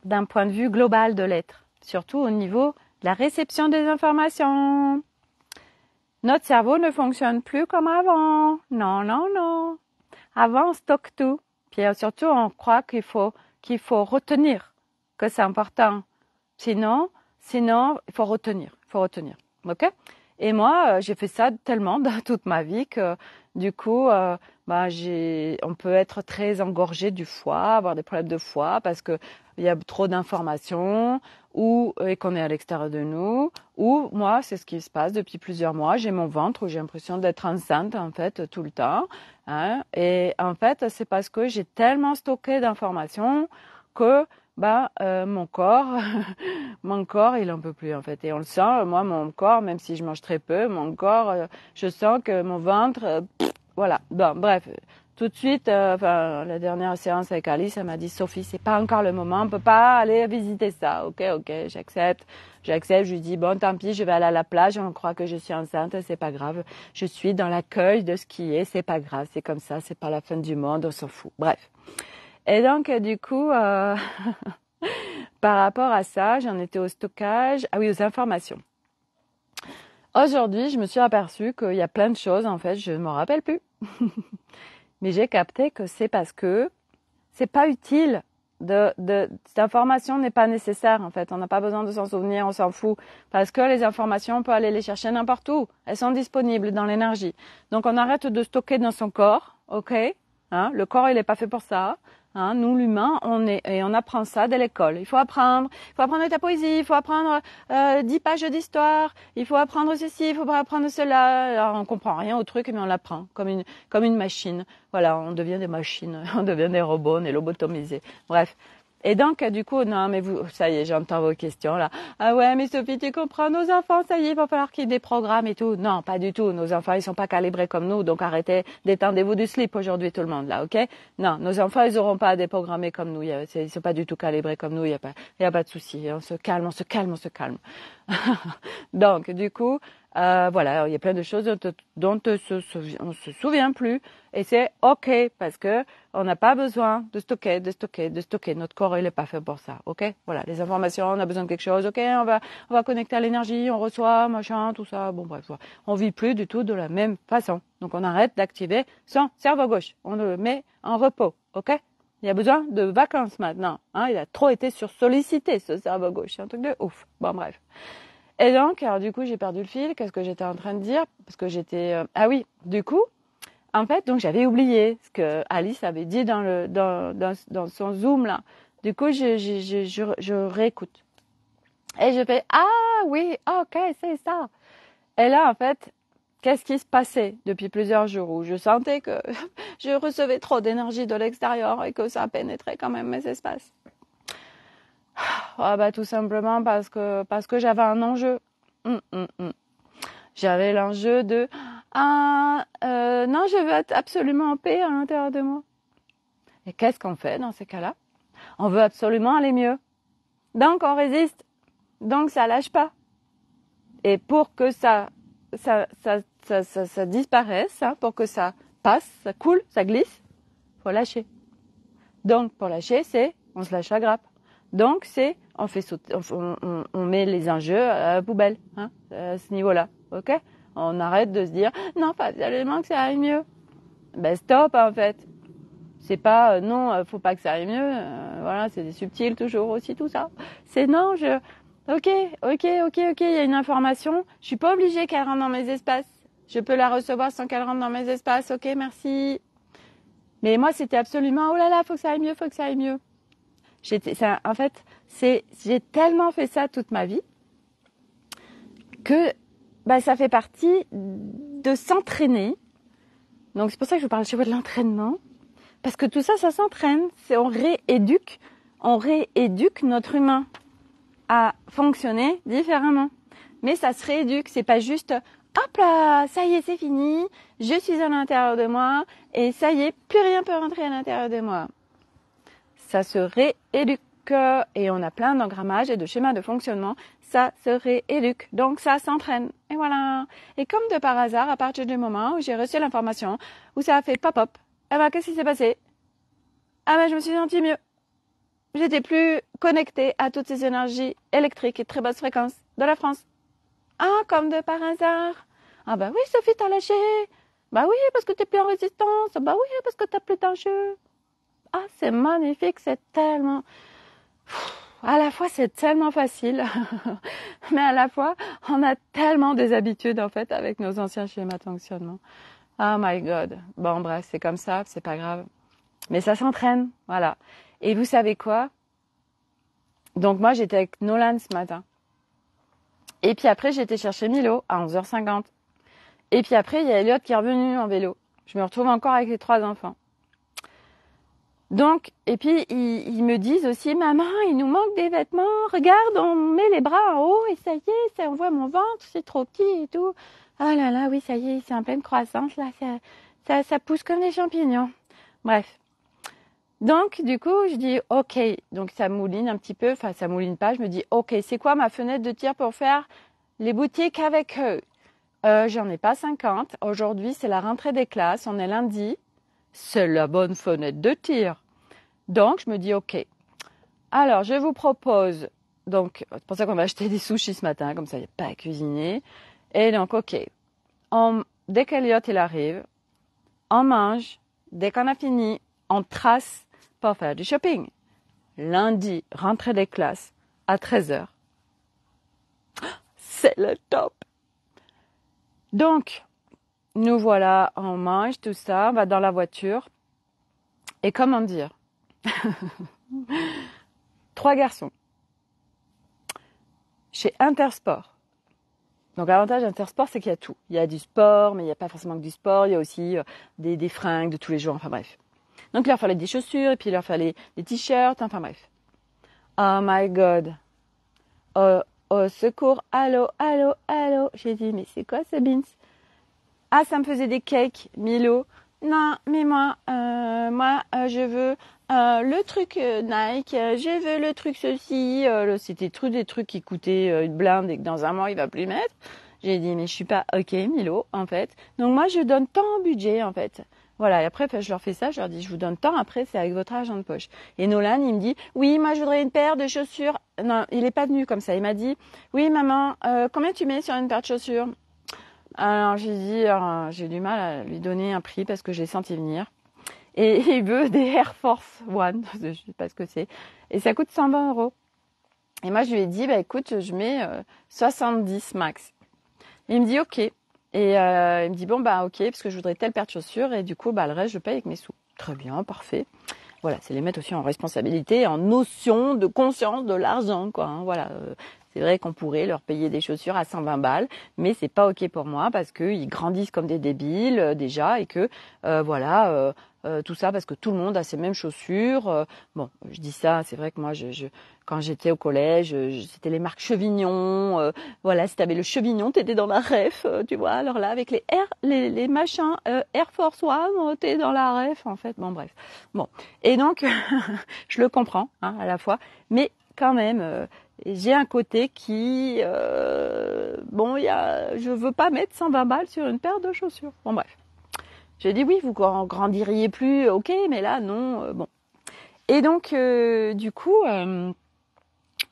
d'un point de vue global de l'être, surtout au niveau de la réception des informations? Notre cerveau ne fonctionne plus comme avant. Non, non, non. Avant, on stocke tout. Puis surtout, on croit qu'il faut retenir, que c'est important. Sinon, il faut retenir. Ok? Et moi, j'ai fait ça tellement dans toute ma vie que du coup, on peut être très engorgé du foie, avoir des problèmes de foie parce que il y a trop d'informations et qu'on est à l'extérieur de nous. Ou moi, c'est ce qui se passe depuis plusieurs mois. J'ai mon ventre où j'ai l'impression d'être enceinte en fait tout le temps. Hein, et en fait, c'est parce que j'ai tellement stocké d'informations que mon corps, il en peut plus en fait. Et on le sent, moi, mon corps, même si je mange très peu, mon corps, je sens que mon ventre, voilà. Bon, bref, tout de suite, la dernière séance avec Alice, elle m'a dit, Sophie, c'est pas encore le moment, on peut pas aller visiter ça. Ok, j'accepte. Je lui dis, bon, tant pis, je vais aller à la plage, on croit que je suis enceinte, c'est pas grave. Je suis dans l'accueil de ce qui est, c'est pas grave, c'est comme ça, c'est pas la fin du monde, on s'en fout. Bref. Et donc, du coup, par rapport à ça, j'en étais au stockage, aux informations. Aujourd'hui, je me suis aperçue qu'il y a plein de choses, en fait, je ne me rappelle plus. Mais j'ai capté que c'est parce que c'est pas utile. Cette information n'est pas nécessaire, en fait. On n'a pas besoin de s'en souvenir, on s'en fout. Parce que les informations, on peut aller les chercher n'importe où. Elles sont disponibles dans l'énergie. Donc, on arrête de stocker dans son corps, ok? Hein, le corps, il n'est pas fait pour ça. Hein, nous, l'humain, on apprend ça dès l'école. Il faut apprendre ta poésie, il faut apprendre 10 pages d'histoire, il faut apprendre ceci, il faut apprendre cela. Alors, on comprend rien au truc, mais on l'apprend comme une machine. Voilà, on devient des machines, on devient des robots, on est lobotomisés. Bref. Et donc, du coup, non, mais ça y est, j'entends vos questions, là. Ah ouais, mais Sophie, tu comprends, nos enfants, ça y est, il va falloir qu'ils déprogramment et tout. Non, pas du tout. Nos enfants, ils sont pas calibrés comme nous, donc arrêtez, détendez-vous du slip aujourd'hui, tout le monde, là, ok? Non, nos enfants, ils auront pas à déprogrammer comme nous. Ils sont pas du tout calibrés comme nous, il y a pas de souci. On se calme. Donc, du coup, voilà, il y a plein de choses dont on se souvient plus. Et c'est ok, parce que on n'a pas besoin de stocker. Notre corps, il est pas fait pour ça, ok? Voilà, les informations, on a besoin de quelque chose, ok? On va connecter à l'énergie, on reçoit, machin, tout ça. Bon, bref, on vit plus du tout de la même façon. Donc, on arrête d'activer son cerveau gauche. On le met en repos, ok? Il y a besoin de vacances maintenant, hein? Il a trop été sursollicité, ce cerveau gauche. C'est un truc de ouf. Bon, bref. Et donc, alors du coup, j'ai perdu le fil. Qu'est-ce que j'étais en train de dire? Parce que j'étais... du coup, en fait, donc j'avais oublié ce que Alice avait dit dans son Zoom, là. Du coup, je réécoute. Et je fais, ah oui, ok, c'est ça. Et là, en fait, qu'est-ce qui se passait depuis plusieurs jours où je sentais que je recevais trop d'énergie de l'extérieur et que ça pénétrait quand même mes espaces? Tout simplement parce que j'avais un enjeu. J'avais l'enjeu de non, je veux être absolument en paix à l'intérieur de moi. Et qu'est-ce qu'on fait dans ces cas-là? On veut absolument aller mieux. Donc on résiste. Donc ça lâche pas. Et pour que ça disparaisse, hein, pour que ça passe, ça coule, ça glisse, faut lâcher. Donc pour lâcher, c'est on se lâche la grappe. Donc c'est on fait sauter, on met les enjeux à la poubelle, hein, à ce niveau-là, ok? On arrête de se dire non, pas absolument que ça aille mieux. Ben stop en fait. C'est pas non, faut pas que ça aille mieux. Voilà, c'est des subtils toujours aussi tout ça. C'est non, ok, il y a une information. Je suis pas obligée qu'elle rentre dans mes espaces. Je peux la recevoir sans qu'elle rentre dans mes espaces. Ok, merci. Mais moi, c'était absolument oh là là, faut que ça aille mieux. En fait, j'ai tellement fait ça toute ma vie que ça fait partie de s'entraîner. Donc c'est pour ça que je vous parle chez vous de l'entraînement, parce que tout ça, ça s'entraîne. On rééduque notre humain à fonctionner différemment. Mais ça se rééduque, c'est pas juste hop là, ça y est, c'est fini, je suis à l'intérieur de moi et ça y est, plus rien peut rentrer à l'intérieur de moi. Ça se rééduque. que, et on a plein d'engrammages et de schémas de fonctionnement, ça se rééduque. Donc ça s'entraîne. Et voilà. Et comme de par hasard, à partir du moment où j'ai reçu l'information, où ça a fait pop-up, eh ben, qu'est-ce qui s'est passé? Ah ben, je me suis sentie mieux. J'étais plus connectée à toutes ces énergies électriques et très basses fréquences de la France. Ah, comme de par hasard. Ah bah oui, Sophie, t'as lâché. Bah oui, parce que t'es plus en résistance. Bah oui, parce que t'as plus d'enjeux. Ah, c'est magnifique, c'est tellement... À la fois, c'est tellement facile, mais à la fois, on a tellement des habitudes, en fait, avec nos anciens schémas de fonctionnement. Oh my God. Bon, bref, c'est comme ça, c'est pas grave. Mais ça s'entraîne, voilà. Et vous savez quoi? Donc moi, j'étais avec Nolan ce matin. Et puis après, j'ai été chercher Milo à 11h50. Et puis après, il y a Elliot qui est revenu en vélo. Je me retrouve encore avec les 3 enfants. Donc, et puis, ils me disent aussi, maman, il nous manque des vêtements. Regarde, on met les bras en haut et ça y est, on voit mon ventre, c'est trop petit et tout. Ah là là, oui, ça y est, c'est en pleine croissance, là, ça pousse comme des champignons. Bref. Donc, du coup, je dis, ok, donc ça mouline un petit peu, enfin, ça mouline pas, je me dis, ok, c'est quoi ma fenêtre de tir pour faire les boutiques avec eux? J'en ai pas 50. Aujourd'hui, c'est la rentrée des classes, on est lundi. C'est la bonne fenêtre de tir. Donc, je me dis, ok. Alors, je vous propose, donc, c'est pour ça qu'on va acheter des sushis ce matin, comme ça, il n'y a pas à cuisiner. Et donc, ok. Dès qu'Eliott, il arrive, on mange. Dès qu'on a fini, on trace pour faire du shopping. Lundi, rentrée des classes à 13h. C'est le top. Donc, nous voilà, on mange tout ça, on va dans la voiture. Et comment dire 3 garçons. Chez Intersport. Donc l'avantage d'Intersport, c'est qu'il y a tout. Il y a du sport, mais il n'y a pas forcément que du sport. Il y a aussi des fringues de tous les jours, enfin bref. Donc il leur fallait des chaussures, et puis il leur fallait des t-shirts, enfin bref. Oh my God. Oh, au secours, allô, allô, allô. J'ai dit, mais c'est quoi ce beans? Ah, ça me faisait des cakes, Milo. Non, mais moi, je veux le truc Nike, je veux le truc ceci. C'était des trucs qui coûtaient une blinde et que dans un mois, il va plus mettre. J'ai dit, mais je suis pas OK, Milo, en fait. Donc moi, je donne tant en budget, en fait. Voilà, et après, je leur fais ça, je leur dis, je vous donne tant, après, c'est avec votre argent de poche. Et Nolan, il me dit, oui, moi, je voudrais une paire de chaussures. Non, il est pas venu comme ça. Il m'a dit, oui, maman, combien tu mets sur une paire de chaussures? Alors, j'ai dit, j'ai du mal à lui donner un prix parce que j'ai senti venir. Et il veut des Air Force One, je sais pas ce que c'est. Et ça coûte 120 €. Et moi, je lui ai dit, bah écoute, je mets 70 max. Et il me dit, ok. Et il me dit, bon, bah ok, parce que je voudrais telle paire de chaussures. Et du coup, bah le reste, je paye avec mes sous. Très bien, parfait. Voilà, c'est les mettre aussi en responsabilité, en notion de conscience de l'argent, quoi. Hein, voilà. C'est vrai qu'on pourrait leur payer des chaussures à 120 balles, mais c'est pas ok pour moi parce qu'ils grandissent comme des débiles déjà et que voilà, tout ça parce que tout le monde a ces mêmes chaussures. Bon, je dis ça, c'est vrai que moi, quand j'étais au collège, c'était les marques Chevignon. Voilà, si t'avais le Chevignon, t'étais dans la ref, tu vois. Alors là, avec les machins Air Force One, t'es dans la ref, en fait. Bon, bref. Bon, et donc, je le comprends hein, à la fois, mais quand même. J'ai un côté qui, je veux pas mettre 120 balles sur une paire de chaussures. Bon bref, j'ai dit oui, vous grandiriez plus, ok, mais là non, bon. Et donc du coup,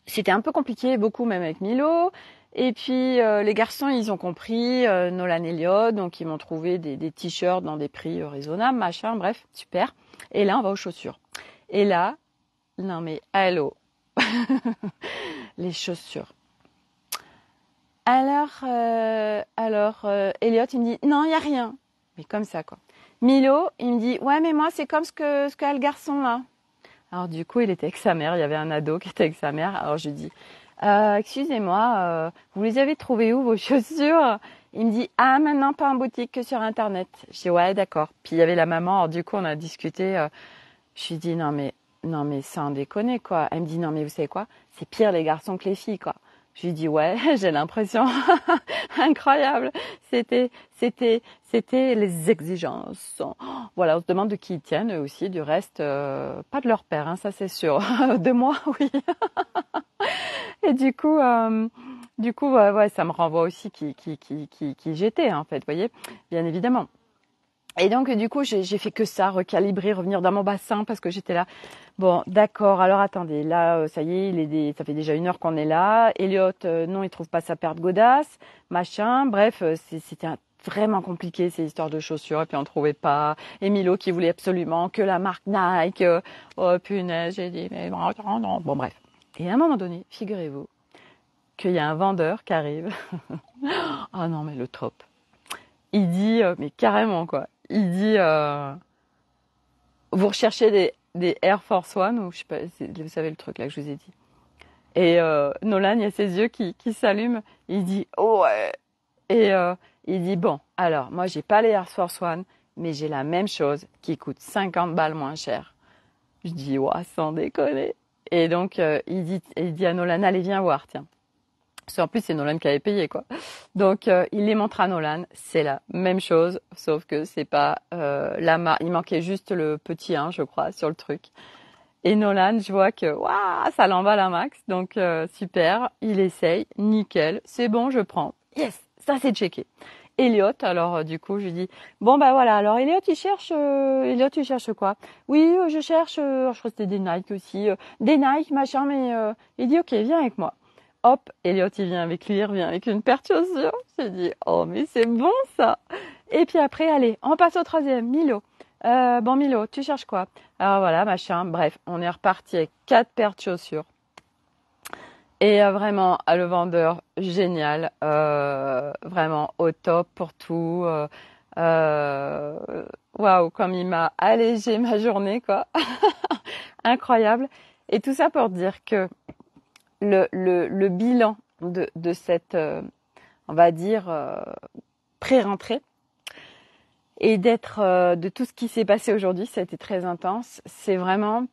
c'était un peu compliqué, beaucoup même avec Milo. Et puis les garçons, ils ont compris, Nolan et Elliot, donc ils m'ont trouvé des t-shirts dans des prix raisonnables, machin, bref, super. Et là, on va aux chaussures. Et là, non mais allô. Les chaussures. Alors, Elliot, il me dit, non, il n'y a rien. Mais comme ça, quoi. Milo, il me dit, ouais, mais moi, c'est comme ce qu'a le garçon, là. Alors, du coup, il était avec sa mère. Il y avait un ado qui était avec sa mère. Alors, je lui dis, excusez-moi, vous les avez trouvées où, vos chaussures? Il me dit, ah, maintenant, pas en boutique que sur Internet. Je dis, ouais, d'accord. Puis, il y avait la maman. Alors, du coup, on a discuté. Je lui dis, non, mais sans déconner, quoi. Elle me dit, non, mais vous savez quoi? C'est pire les garçons que les filles, quoi. Je lui dis, ouais, j'ai l'impression. Incroyable. c'était les exigences. Voilà, on se demande de qui ils tiennent eux aussi. Du reste, pas de leur père, hein, ça c'est sûr. De moi, oui. Et du coup, ouais, ça me renvoie aussi qui j'étais en fait, vous voyez, bien évidemment. Et donc, du coup, j'ai fait que ça, recalibrer, revenir dans mon bassin parce que j'étais là. Bon, d'accord, alors attendez, là, ça y est, ça fait déjà 1 heure qu'on est là. Elliot, non, il trouve pas sa paire de godasses, machin. Bref, c'était vraiment compliqué ces histoires de chaussures et puis on trouvait pas. Et Milo qui voulait absolument que la marque Nike. Oh punaise, j'ai dit, mais non. Bon, bref. Et à un moment donné, figurez-vous qu'il y a un vendeur qui arrive. Ah non, mais le top. Il dit, mais carrément quoi. Il dit, vous recherchez des Air Force One ou je sais pas, vous savez le truc là que je vous ai dit. Et Nolan, il y a ses yeux qui s'allument. Il dit, oh ouais. Et il dit, bon, alors moi j'ai pas les Air Force One, mais j'ai la même chose qui coûte 50 balles moins cher. Je dis, ouah, sans déconner. Et donc il dit à Nolan, allez viens voir, tiens. Parce qu'en plus, c'est Nolan qui avait payé, quoi. Donc, il les montre à Nolan. C'est la même chose, sauf que c'est pas la marque. Il manquait juste le petit 1, je crois, sur le truc. Et Nolan, je vois que, waouh, ça l'emballe un max. Donc, super. Il essaye. Nickel. C'est bon, je prends. Yes, ça c'est checké. Elliot, alors du coup, je lui dis, bon bah voilà, alors Elliot, il cherche quoi? Oui, je cherche, je crois que c'était des Nike aussi, des Nike, machin, mais il dit, ok, viens avec moi. Hop, Elliot, il vient avec lui, il revient avec une paire de chaussures. J'ai dit, oh, mais c'est bon, ça. Et puis après, allez, on passe au troisième, Milo. Bon, Milo, tu cherches quoi? Alors voilà, machin. Bref, on est reparti avec 4 paires de chaussures. Et vraiment, le vendeur, génial. Vraiment au top pour tout. Waouh, comme il m'a allégé ma journée, quoi. Incroyable. Et tout ça pour dire que le bilan de cette, on va dire, pré-rentrée et de tout ce qui s'est passé aujourd'hui, ça a été très intense. C'est vraiment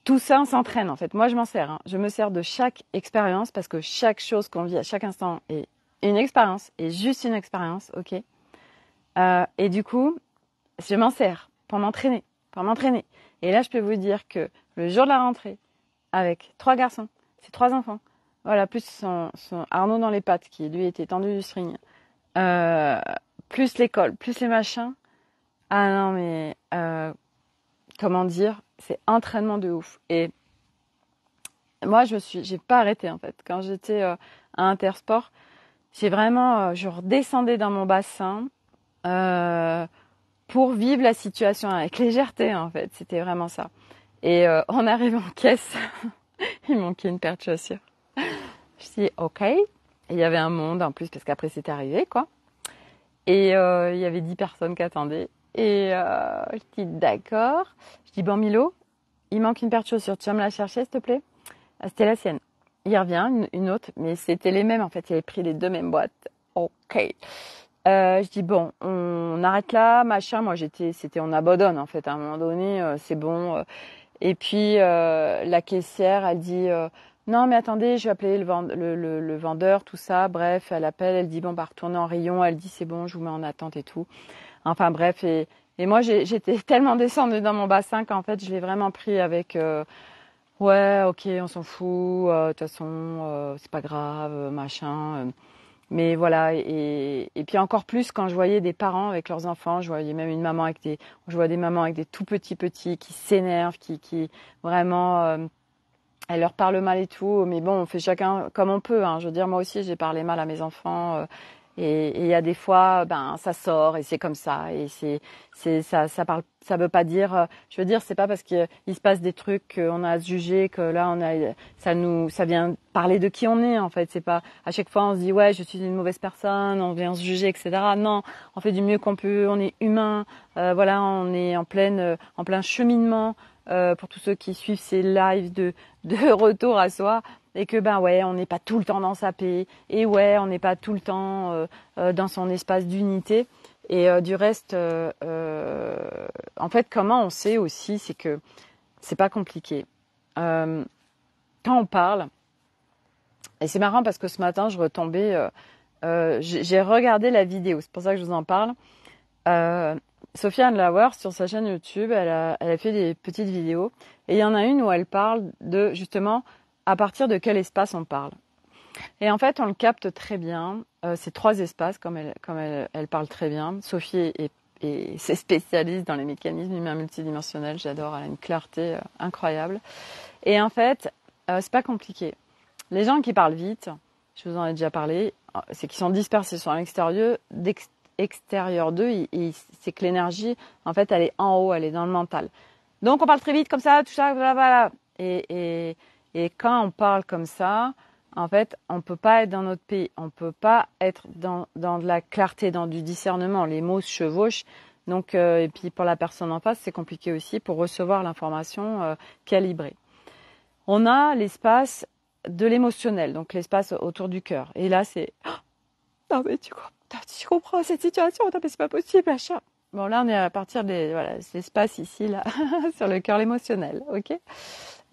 tout ça, on s'entraîne en fait. Moi, je m'en sers. Hein. Je me sers de chaque expérience parce que chaque chose qu'on vit à chaque instant est une expérience, et juste une expérience, ok. Et du coup, je m'en sers pour m'entraîner. Et là, je peux vous dire que le jour de la rentrée, avec 3 garçons, ses 3 enfants, voilà, plus son Arnaud dans les pattes qui lui était tendu du string, plus l'école, plus les machins. Ah non mais comment dire, c'est entraînement de ouf. Et moi j'ai pas arrêté en fait. Quand j'étais à Intersport, j'ai vraiment, je redescendais dans mon bassin pour vivre la situation avec légèreté en fait. C'était vraiment ça. Et on arrive en caisse, il manquait une paire de chaussures. Je dis ok. Et il y avait un monde en plus parce qu'après c'était arrivé quoi. Et il y avait 10 personnes qui attendaient. Et je dis d'accord. Je dis bon Milo, il manque une paire de chaussures. Tu vas me la chercher s'il te plaît? C'était la sienne. Il revient, une autre, mais c'était les mêmes en fait. Il avait pris les 2 mêmes boîtes. Ok. Je dis bon, on arrête là, machin. Moi on abandonne en fait. À un moment donné, c'est bon. Et puis la caissière, elle dit non mais attendez, je vais appeler le vendeur, tout ça. Bref, elle appelle, elle dit bon bah retournez en rayon. Elle dit c'est bon, je vous mets en attente et tout. Enfin bref, et moi j'étais tellement descendue dans mon bassin qu'en fait je l'ai vraiment pris avec ouais ok on s'en fout, de toute façon c'est pas grave, machin. Mais voilà, et puis encore plus quand je voyais des parents avec leurs enfants, je voyais même je vois des mamans avec des tout petits qui s'énervent, qui vraiment, elles leur parlent mal et tout, mais bon, on fait chacun comme on peut, hein. Je veux dire, moi aussi j'ai parlé mal à mes enfants, et il y a des fois, ben ça sort et c'est comme ça, et ça veut pas dire, je veux dire, c'est pas parce qu'il se passe des trucs qu'on a à se juger que là ça vient parler de qui on est en fait. C'est pas à chaque fois on se dit ouais je suis une mauvaise personne, on vient se juger etc. Non, on fait du mieux qu'on peut, on est humain, voilà, on est en plein cheminement. Pour tous ceux qui suivent ces lives de retour à soi, et que ben ouais on n'est pas tout le temps dans sa paix, et ouais on n'est pas tout le temps dans son espace d'unité, et du reste en fait comment on sait aussi, c'est que c'est pas compliqué quand on parle. Et c'est marrant parce que ce matin je retombais j'ai regardé la vidéo, c'est pour ça que je vous en parle. Sophia Lauer, sur sa chaîne YouTube, elle a fait des petites vidéos. Et il y en a une où elle parle de, justement, à partir de quel espace on parle. Et en fait, on le capte très bien. C'est 3 espaces, comme elle parle très bien. Sophie c'est spécialiste dans les mécanismes humains multidimensionnels. J'adore, elle a une clarté incroyable. Et en fait, c'est pas compliqué. Les gens qui parlent vite, je vous en ai déjà parlé, c'est qu'ils sont dispersés sur l'extérieur. Extérieur d'eux, c'est que l'énergie, en fait, elle est en haut, elle est dans le mental. Donc, on parle très vite comme ça, tout ça, voilà. Et quand on parle comme ça, en fait, on ne peut pas être dans notre pays. On ne peut pas être dans de la clarté, dans du discernement. Les mots se chevauchent. Donc, et puis pour la personne en face, c'est compliqué aussi pour recevoir l'information calibrée. On a l'espace de l'émotionnel, donc l'espace autour du cœur. Et là, c'est... Oh, non, mais tu comprends cette situation, non, mais c'est pas possible, achat. Bon, là, on est à partir de l'espace ici, là, sur le cœur, l'émotionnel, ok.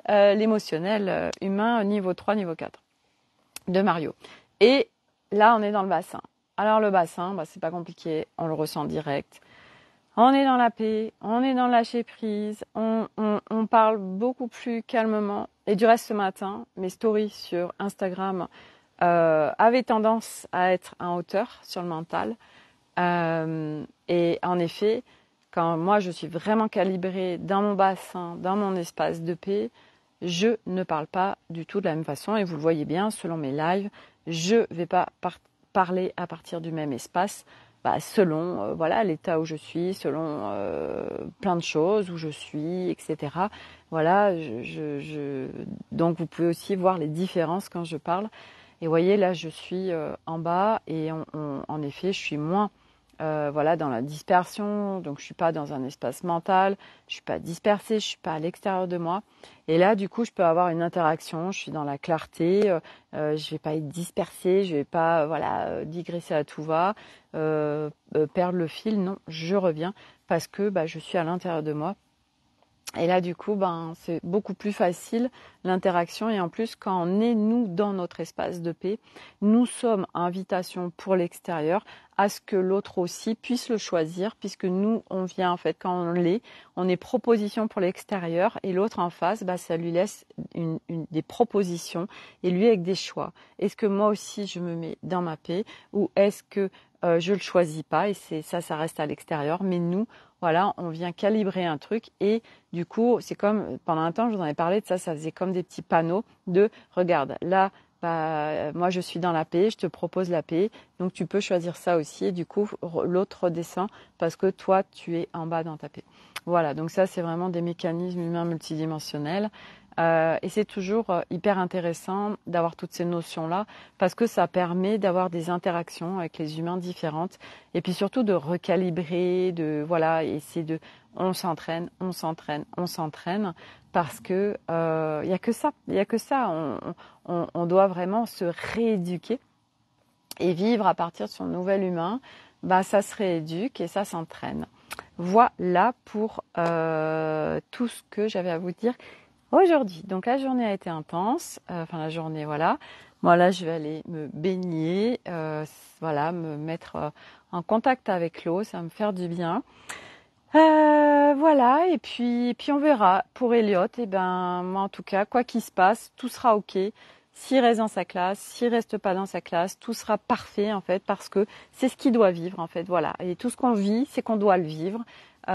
L'émotionnel humain, niveau 3, niveau 4 de Mario. Et là, on est dans le bassin. Alors, le bassin, c'est pas compliqué, on le ressent direct. On est dans la paix, on est dans le lâcher prise, on parle beaucoup plus calmement. Et du reste, ce matin, mes stories sur Instagram avaient tendance à être en hauteur sur le mental. Et en effet, quand moi je suis vraiment calibrée dans mon bassin, dans mon espace de paix, je ne parle pas du tout de la même façon. Et vous le voyez bien, selon mes lives, je ne vais pas parler à partir du même espace, selon voilà l'état où je suis, selon plein de choses où je suis, etc. Voilà, donc vous pouvez aussi voir les différences quand je parle. Et vous voyez, là, je suis en bas et en effet, je suis moins dans la dispersion. Donc, je suis pas dans un espace mental, je suis pas dispersée, je suis pas à l'extérieur de moi. Et là, du coup, je peux avoir une interaction. Je suis dans la clarté. Je vais pas être dispersée, je vais pas digresser à tout va, perdre le fil. Non, je reviens parce que je suis à l'intérieur de moi. Et là, du coup, c'est beaucoup plus facile l'interaction. Et en plus, quand on est, nous, dans notre espace de paix, nous sommes invitation pour l'extérieur à ce que l'autre aussi puisse le choisir, puisque nous, on vient, en fait, quand on est proposition pour l'extérieur, et l'autre en face, ça lui laisse des propositions, et lui avec des choix. Est-ce que moi aussi, je me mets dans ma paix, ou est-ce que je le choisis pas, et ça reste à l'extérieur, mais nous, voilà, on vient calibrer un truc et du coup, c'est comme, pendant un temps, je vous en ai parlé de ça, ça faisait comme des petits panneaux de, regarde, là, moi je suis dans la paix, je te propose la paix, donc tu peux choisir ça aussi et du coup, l'autre redescend parce que toi, tu es en bas dans ta paix. Voilà, donc ça, c'est vraiment des mécanismes humains multidimensionnels. Et c'est toujours hyper intéressant d'avoir toutes ces notions-là parce que ça permet d'avoir des interactions avec les humains différentes et puis surtout de recalibrer, on s'entraîne parce que y a que ça, on doit vraiment se rééduquer et vivre à partir de son nouvel humain. Ça se rééduque et ça s'entraîne. Voilà pour tout ce que j'avais à vous dire aujourd'hui. Donc la journée a été intense, la journée, voilà. Moi là, je vais aller me baigner, me mettre en contact avec l'eau, ça va me faire du bien. Et puis on verra. Pour Elliot, moi en tout cas, quoi qu'il se passe, tout sera ok. S'il reste dans sa classe, s'il reste pas dans sa classe, tout sera parfait en fait parce que c'est ce qu'il doit vivre en fait. Voilà. Et tout ce qu'on vit, c'est qu'on doit le vivre. Et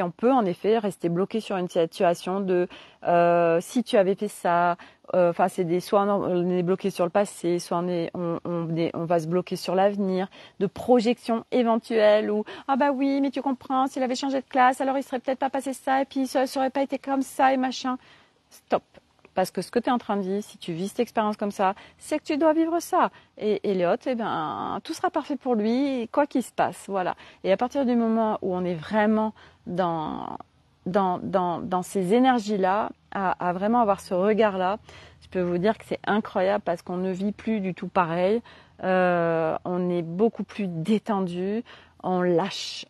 on peut en effet rester bloqué sur une situation de si tu avais fait ça. Soit on est bloqué sur le passé, soit on va se bloquer sur l'avenir, de projection éventuelle ou oui, mais tu comprends, s'il avait changé de classe, alors il serait peut-être pas passé ça et puis ça aurait pas été comme ça et machin. Stop. Parce que ce que tu es en train de vivre, si tu vis cette expérience comme ça, c'est que tu dois vivre ça. Et Elliot, tout sera parfait pour lui, quoi qu'il se passe. Voilà. Et à partir du moment où on est vraiment dans ces énergies-là, à vraiment avoir ce regard-là, je peux vous dire que c'est incroyable parce qu'on ne vit plus du tout pareil. On est beaucoup plus détendu. On lâche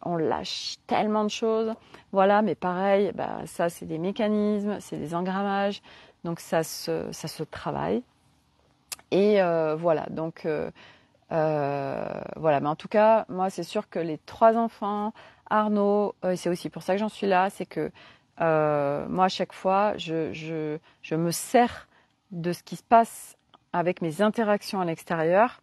tellement de choses. Voilà, mais pareil, ça c'est des mécanismes, c'est des engrammages. Donc ça se travaille. Et Voilà, mais en tout cas, moi, c'est sûr que les 3 enfants, Arnaud, c'est aussi pour ça que j'en suis là, c'est que moi, à chaque fois, je me sers de ce qui se passe avec mes interactions à l'extérieur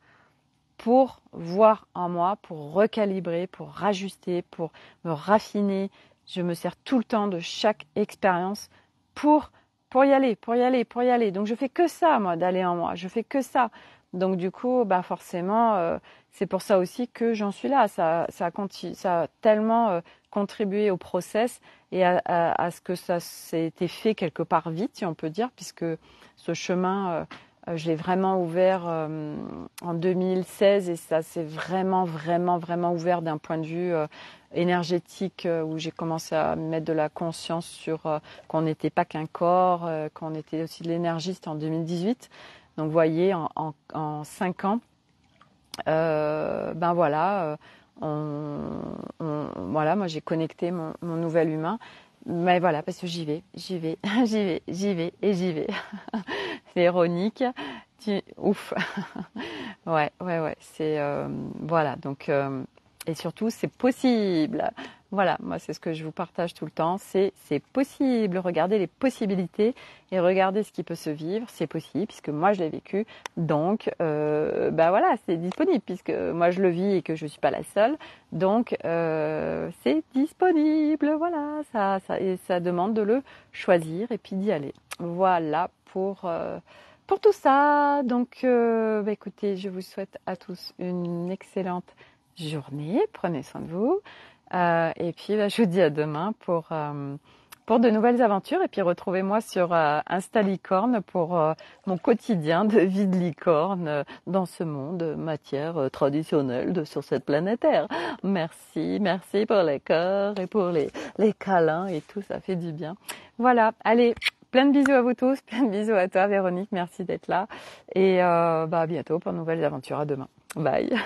pour voir en moi, pour recalibrer, pour rajuster, pour me raffiner. Je me sers tout le temps de chaque expérience pour, pour y aller, pour y aller, pour y aller. Donc je fais que ça, moi, d'aller en moi. Je fais que ça. Donc du coup, bah forcément, c'est pour ça aussi que j'en suis là. Ça a tellement contribué au process et à ce que ça s'est été fait quelque part vite, si on peut dire, puisque ce chemin, je l'ai vraiment ouvert en 2016 et ça s'est vraiment, vraiment, vraiment ouvert d'un point de vue énergétique où j'ai commencé à mettre de la conscience sur qu'on n'était pas qu'un corps, qu'on était aussi de l'énergie. C'était en 2018. Donc, vous voyez, en 5 ans, ben voilà, voilà, moi j'ai connecté mon nouvel humain. Mais voilà, parce que j'y vais, j'y vais, j'y vais, j'y vais et j'y vais. Véronique, ouf. Ouais, c'est voilà. Donc et surtout c'est possible. Voilà, moi c'est ce que je vous partage tout le temps. C'est possible. Regardez les possibilités et regardez ce qui peut se vivre. C'est possible puisque moi je l'ai vécu. Donc bah voilà, c'est disponible puisque moi je le vis et que je suis pas la seule. Donc c'est disponible. Voilà, et ça demande de le choisir et puis d'y aller. Voilà pour tout ça. Donc, bah, écoutez, je vous souhaite à tous une excellente journée. Prenez soin de vous. Et puis, bah, je vous dis à demain pour de nouvelles aventures. Et puis, retrouvez-moi sur Insta Licorne pour mon quotidien de vie de licorne dans ce monde matière traditionnelle sur cette planète Terre. Merci pour les cœurs et pour les câlins et tout. Ça fait du bien. Voilà, allez. Plein de bisous à vous tous, plein de bisous à toi Véronique, merci d'être là et bah, à bientôt pour de nouvelles aventures, à demain. Bye.